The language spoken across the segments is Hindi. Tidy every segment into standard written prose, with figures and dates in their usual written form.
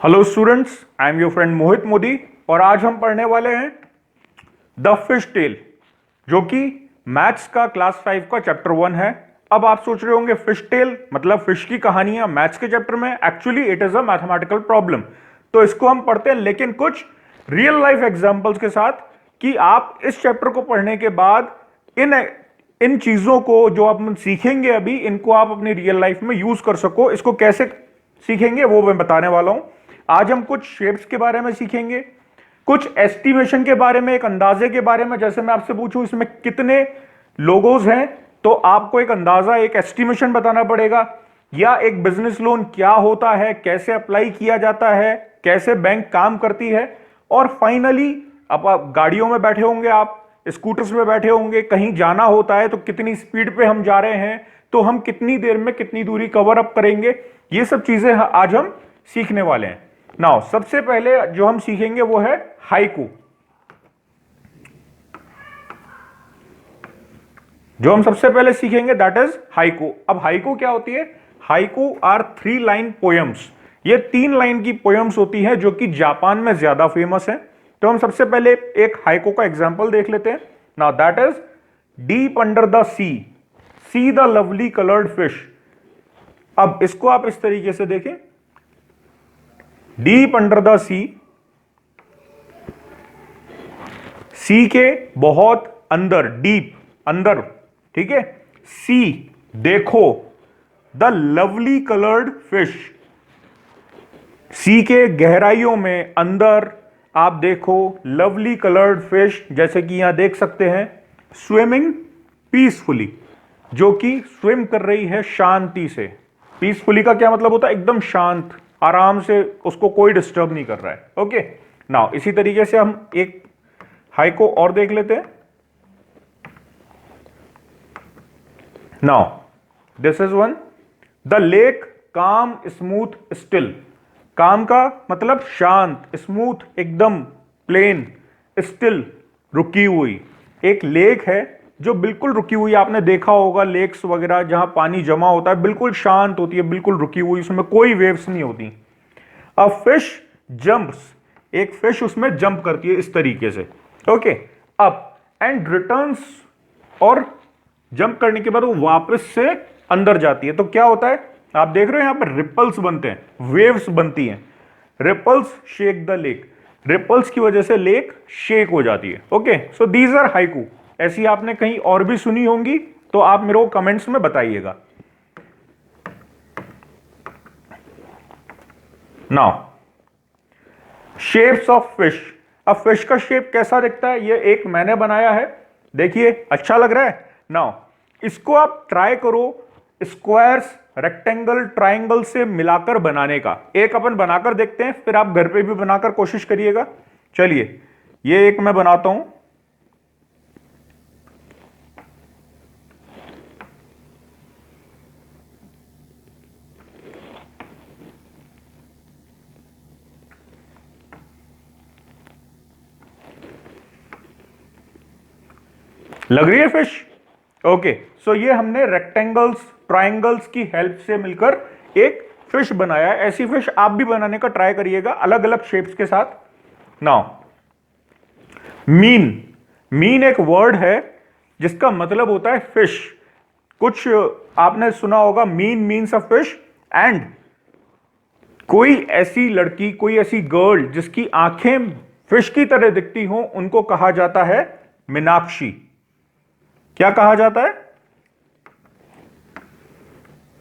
Hello students, I am your friend Mohit Modi और आज हम पढ़ने वाले हैं द फिश टेल, जो कि मैथ्स का क्लास 5 का चैप्टर 1 है। अब आप सोच रहे होंगे फिश टेल मतलब फिश की कहानियां मैथ्स के चैप्टर में। Actually it is a mathematical problem. तो इसको हम पढ़ते हैं लेकिन कुछ रियल लाइफ एग्जांपल्स के साथ, कि आप इस चैप्टर को पढ़ने के बाद इन इन चीजों को जो आप सीखेंगे अभी, इनको आप अपनी रियल लाइफ में यूज कर सको। इसको कैसे सीखेंगे वो मैं बताने वाला हूं। आज हम कुछ शेप्स के बारे में सीखेंगे, कुछ एस्टिमेशन के बारे में, एक अंदाजे के बारे में। जैसे मैं आपसे पूछूं इसमें कितने लोगोज हैं, तो आपको एक अंदाजा, एक एस्टिमेशन बताना पड़ेगा। या एक बिजनेस लोन क्या होता है, कैसे अप्लाई किया जाता है, कैसे बैंक काम करती है। और फाइनली अब आप गाड़ियों में बैठे होंगे, आप स्कूटर्स में बैठे होंगे, कहीं जाना होता है तो कितनी स्पीड पे हम जा रहे हैं, तो हम कितनी देर में कितनी दूरी कवर अप करेंगे। ये सब चीजें आज हम सीखने वाले हैं। नाउ सबसे पहले जो हम सीखेंगे वो है हाइकू। जो हम सबसे पहले सीखेंगे दैट इज हाइकू। अब हाइकू क्या होती है? Haiku are 3 line poems. ये 3 लाइन की पोएम्स होती है जो कि जापान में ज्यादा फेमस है। तो हम सबसे पहले एक हाइकू का एग्जांपल देख लेते हैं। Now that is deep under the see the lovely coloured fish. अब इसको आप इस तरीके से देखें, डीप अंडर द सी के बहुत अंदर, डीप अंदर, ठीक है। सी देखो, द लवली कलर्ड फिश, सी के गहराइयों में अंदर आप देखो लवली कलर्ड फिश, जैसे कि यहां देख सकते हैं, स्विमिंग पीसफुली, जो कि स्विम कर रही है शांति से। पीसफुली का क्या मतलब होता है? एकदम शांत, आराम से, उसको कोई डिस्टर्ब नहीं कर रहा है। ओके, नाउ इसी तरीके से हम एक हाइको और देख लेते हैं। Now this is one, the lake काम स्मूथ स्टिल। काम का मतलब शांत, स्मूथ एकदम प्लेन, स्टिल रुकी हुई। एक लेक है जो बिल्कुल रुकी हुई। आपने देखा होगा लेक्स वगैरह जहां पानी जमा होता है, बिल्कुल शांत होती है, बिल्कुल रुकी हुई, उसमें कोई वेव्स नहीं होती। अ फिश जंप्स, एक फिश उसमें जंप करती है इस तरीके से। ओके, अप एंड रिटर्न्स, और जंप करने के बाद वो वापस से अंदर जाती है। तो क्या होता है? आप देख रहे हो यहां पर रिपल्स बनते हैं, वेव्स बनती हैं। Ripples shake the lake, ripples की वजह से लेक शेक हो जाती है। Okay, so these are haiku. ऐसी आपने कहीं और भी सुनी होंगी, तो आप मेरे को कमेंट्स में बताइएगा। Now shapes of fish. अब फिश का शेप कैसा दिखता है? ये एक मैंने बनाया है, देखिए अच्छा लग रहा है। नाउ इसको आप ट्राई करो स्क्वायर्स, रेक्टेंगल, ट्राइंगल से मिलाकर बनाने का। एक अपन बनाकर देखते हैं, फिर आप घर पे भी बनाकर कोशिश करिएगा। चलिए ये एक मैं बनाता हूं। लग रही है फिश? ओके, सो ये हमने रेक्टेंगल्स, ट्राइंगल्स की हेल्प से मिलकर एक फिश बनाया है। ऐसी फिश आप भी बनाने का ट्राई करिएगा, अलग अलग शेप्स के साथ। नाउ मीन, मीन एक वर्ड है जिसका मतलब होता है फिश। कुछ आपने सुना होगा, mean means a fish. And कोई ऐसी लड़की, कोई ऐसी गर्ल जिसकी आंखें फिश की तरह दिखती हो, उनको कहा जाता है मीनाक्षी। क्या कहा जाता है?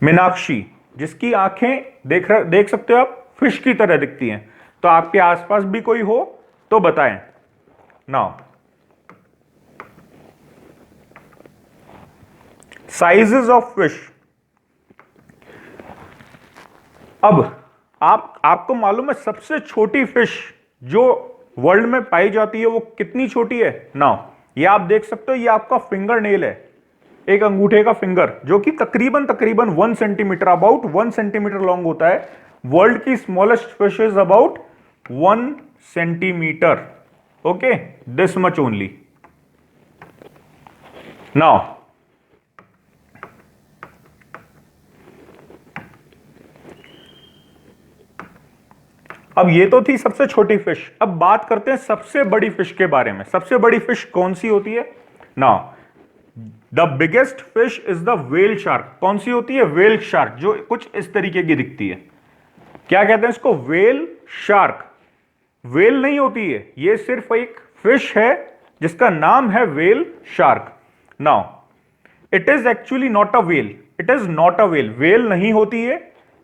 मीनाक्षी। जिसकी आंखें देख सकते हो आप, फिश की तरह दिखती हैं। तो आपके आसपास भी कोई हो तो बताएं। Now sizes of fish. अब आपको मालूम है सबसे छोटी फिश जो वर्ल्ड में पाई जाती है वो कितनी छोटी है? नाउ ये आप देख सकते हो, ये आपका फिंगर नेल है, एक अंगूठे का फिंगर, जो कि तकरीबन तकरीबन 1 सेंटीमीटर, अबाउट 1 सेंटीमीटर लॉन्ग होता है। वर्ल्ड की smallest fish is about 1 centimetre. Okay, this much only. Now अब ये तो थी सबसे छोटी फिश, अब बात करते हैं सबसे बड़ी फिश के बारे में। सबसे बड़ी फिश कौन सी होती है? Now the biggest fish is the whale shark. कौन सी होती है? व्हेल शार्क, जो कुछ इस तरीके की दिखती है। क्या कहते हैं इसको? Whale shark. व्हेल नहीं होती है, ये सिर्फ एक फिश है जिसका नाम है whale shark. Now it is actually not a whale, it is not a whale, whale नहीं होती है,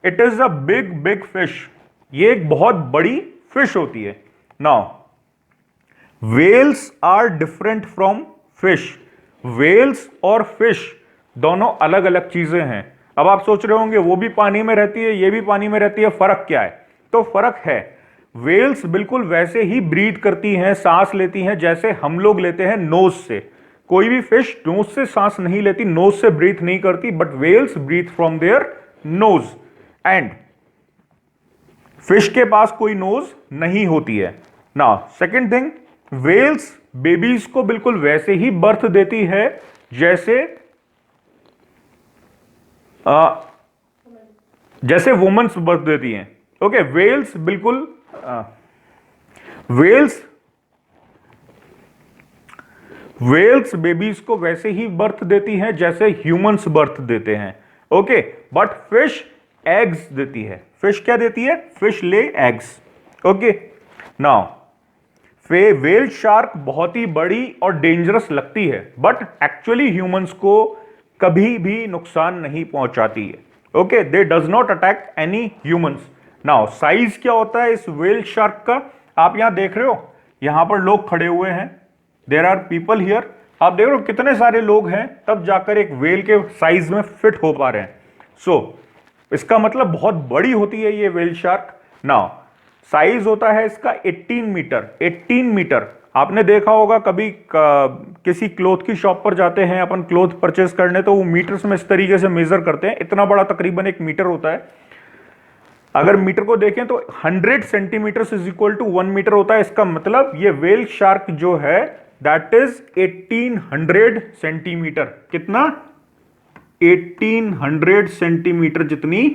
it is a big big fish, ये एक बहुत बड़ी फिश होती है। Now whales are different from fish. Whales और फिश दोनों अलग अलग चीजें हैं। अब आप सोच रहे होंगे वो भी पानी में रहती है, ये भी पानी में रहती है, फर्क क्या है? तो फर्क है, व्हेल्स बिल्कुल वैसे ही ब्रीथ करती हैं, सांस लेती हैं जैसे हम लोग लेते हैं नोज से। कोई भी फिश नोज से सांस नहीं लेती, नोज से ब्रीथ नहीं करती, but whales breathe from their nose. And fish के पास कोई नोज नहीं होती है। ना सेकेंड थिंग, व्हेल्स बेबीज को बिल्कुल वैसे ही बर्थ देती है जैसे वुमेन्स बर्थ देती हैं। ओके, व्हेल्स बिल्कुल व्हेल्स बेबीज को वैसे ही बर्थ देती हैं जैसे ह्यूमंस बर्थ देते हैं। ओके, बट फिश एग्स देती है। फिश क्या देती है? Fish lay eggs. Okay, now whale shark बहुत ही बड़ी और डेंजरस लगती है, बट एक्चुअली ह्यूमंस को कभी भी नुकसान नहीं पहुंचाती है। Okay, they does not attack any humans. Now size क्या होता है इस व्हेल शार्क का? आप यहां देख रहे हो, यहां पर लोग खड़े हुए हैं, देर आर पीपल हियर। आप देख रहे हो कितने सारे लोग हैं, तब जाकर एक व्हेल के साइज में फिट हो पा रहे हैं। सो इसका मतलब बहुत बड़ी होती है ये व्हेल शार्क। नाउ साइज होता है इसका 18 मीटर। 18 मीटर आपने देखा होगा कभी किसी क्लोथ की शॉप पर जाते हैं अपन क्लोथ परचेस करने, तो वो मीटर्स में इस तरीके से मेजर करते हैं, इतना बड़ा तकरीबन 1 मीटर होता है। अगर मीटर को देखें तो 100 centimetre is equal to 1 metre होता है। इसका मतलब ये व्हेल शार्क जो है दैट इज 1800 सेंटीमीटर। कितना? 1800 सेंटीमीटर जितनी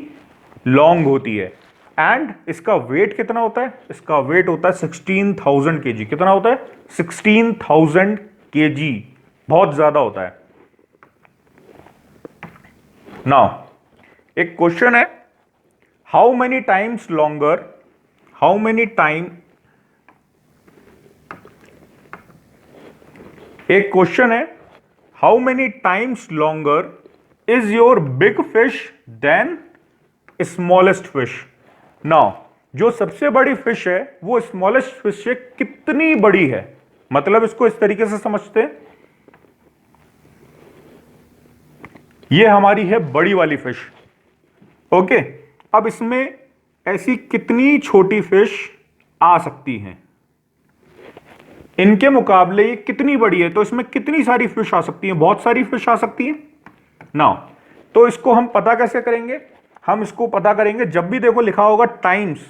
लॉन्ग होती है। एंड इसका वेट कितना होता है? इसका वेट होता है 16,000 केजी। कितना होता है? 16,000 केजी, बहुत ज्यादा होता है। नाउ एक क्वेश्चन है, how many times longer, how many time, एक क्वेश्चन है, how many times longer is your big fish than smallest fish. Now जो सबसे बड़ी फिश है वो स्मॉलेस्ट फिश से कितनी बड़ी है? मतलब इसको इस तरीके से समझते हैं, ये हमारी है बड़ी वाली फिश। ओके, अब इसमें ऐसी कितनी छोटी फिश आ सकती हैं? इनके मुकाबले ये कितनी बड़ी है, तो इसमें कितनी सारी फिश आ सकती हैं? बहुत सारी फिश आ सकती हैं। नाउ तो इसको हम पता कैसे करेंगे? हम इसको पता करेंगे, जब भी देखो लिखा होगा टाइम्स,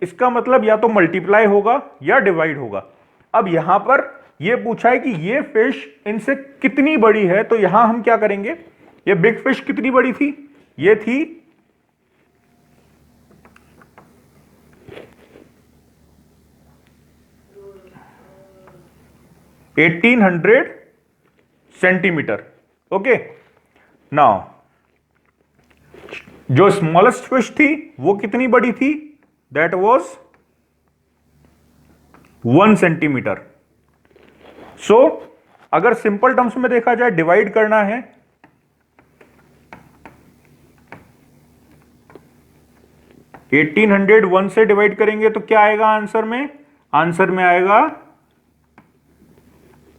इसका मतलब या तो मल्टीप्लाई होगा या डिवाइड होगा। अब यहां पर यह पूछा है कि ये फिश इनसे कितनी बड़ी है, तो यहां हम क्या करेंगे? ये बिग फिश कितनी बड़ी थी? ये थी 1800 सेंटीमीटर। ओके, नाउ जो स्मॉलेस्ट फिश थी वो कितनी बड़ी थी? That was 1 centimetre. सो अगर सिंपल टर्म्स में देखा जाए, डिवाइड करना है, एटीन 1 से डिवाइड करेंगे तो क्या आएगा आंसर में? आंसर में आएगा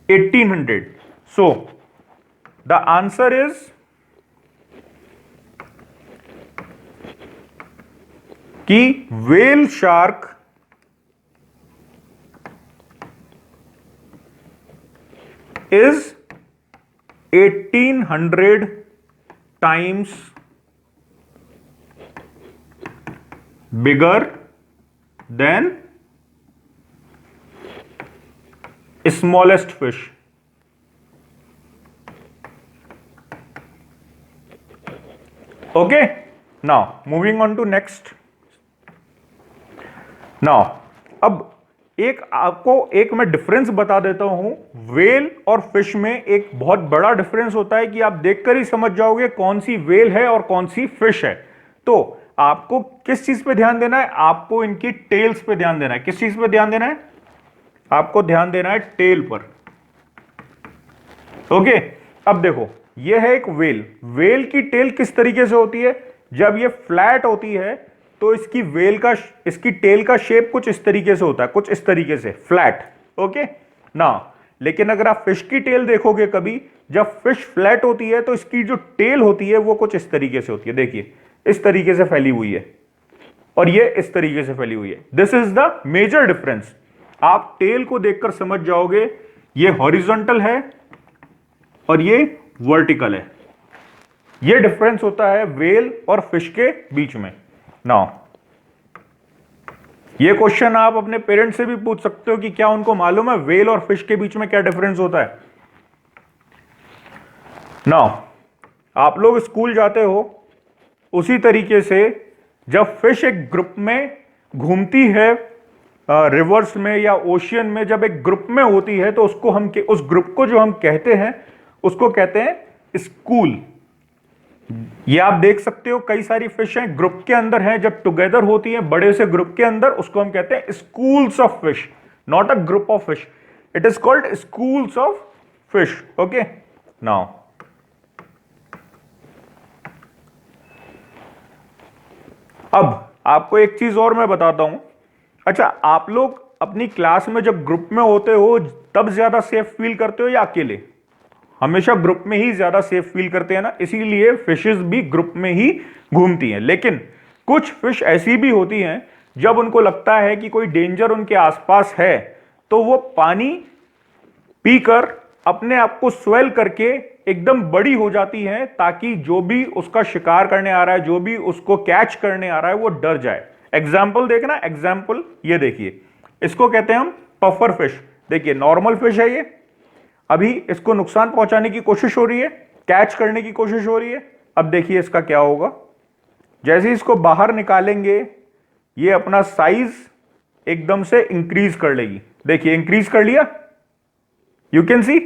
1800। सो द आंसर इज कि whale shark is 1800 times bigger than smallest fish. Okay, now moving on to next. Now अब एक मैं डिफरेंस बता देता हूं। वेल और फिश में एक बहुत बड़ा डिफरेंस होता है कि आप देखकर ही समझ जाओगे कौन सी वेल है और कौन सी फिश है। तो आपको किस चीज पे ध्यान देना है? आपको इनकी टेल्स पे ध्यान देना है। किस चीज पे ध्यान देना है? आपको ध्यान देना है टेल पर। ओके, अब देखो यह है एक वेल। वेल की टेल किस तरीके से होती है? जब ये फ्लैट होती है तो इसकी टेल का शेप कुछ इस तरीके से होता है, कुछ इस तरीके से फ्लैट। ओके ना, लेकिन अगर आप फिश की टेल देखोगे कभी, जब फिश फ्लैट होती है तो इसकी जो टेल होती है वो कुछ इस तरीके से होती है। देखिए इस तरीके से फैली हुई है और ये इस तरीके से फैली हुई है। This is the major difference. आप टेल को देखकर समझ जाओगे ये हॉरिजॉन्टल है और ये वर्टिकल है। ये डिफरेंस होता है वेल और फिश के बीच में। नाउ ये क्वेश्चन आप अपने पेरेंट्स से भी पूछ सकते हो कि क्या उनको मालूम है वेल और फिश के बीच में क्या डिफरेंस होता है। नाउ आप लोग स्कूल जाते हो, उसी तरीके से जब फिश एक ग्रुप में घूमती है रिवर्स में या ओशियन में, जब एक ग्रुप में होती है तो उसको उस ग्रुप को जो हम कहते हैं उसको कहते हैं स्कूल। ये आप देख सकते हो कई सारी फिश हैं ग्रुप के अंदर हैं, जब टुगेदर होती हैं बड़े से ग्रुप के अंदर, उसको हम कहते हैं schools of fish, not a group of fish. It is called schools of fish. Okay, now अब आपको एक चीज और मैं बताता हूं। अच्छा, आप लोग अपनी क्लास में जब ग्रुप में होते हो तब ज्यादा सेफ फील करते हो या अकेले? हमेशा ग्रुप में ही ज्यादा सेफ फील करते हैं ना, इसीलिए फिशेस भी ग्रुप में ही घूमती हैं। लेकिन कुछ फिश ऐसी भी होती हैं जब उनको लगता है कि कोई डेंजर उनके आसपास है तो वो पानी पीकर अपने आप को स्वेल करके एकदम बड़ी हो जाती हैं, ताकि जो भी उसका शिकार करने आ रहा है, जो भी उसको कैच करने आ रहा है, वो डर जाए। एग्जाम्पल देखना, एग्जाम्पल ये देखिए, इसको कहते हैं हम पफर फिश। देखिए नॉर्मल फिश है ये, अभी इसको नुकसान पहुंचाने की कोशिश हो रही है, कैच करने की कोशिश हो रही है। अब देखिए इसका क्या होगा, जैसे ही इसको बाहर निकालेंगे ये अपना साइज एकदम से इंक्रीज कर लेगी। देखिए इंक्रीज कर लिया, you can see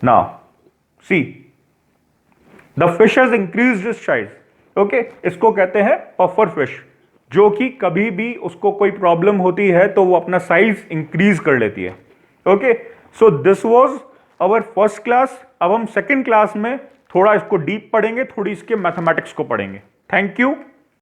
now, see the fish has increased it's size. Okay, इसको कहते हैं पफर फिश, जो कि कभी भी उसको कोई प्रॉब्लम होती है तो वो अपना साइज इंक्रीज कर लेती है। Okay, so this was our first class. अब हम सेकंड क्लास में थोड़ा इसको डीप पढ़ेंगे, थोड़ी इसके मैथमेटिक्स को पढ़ेंगे। Thank you.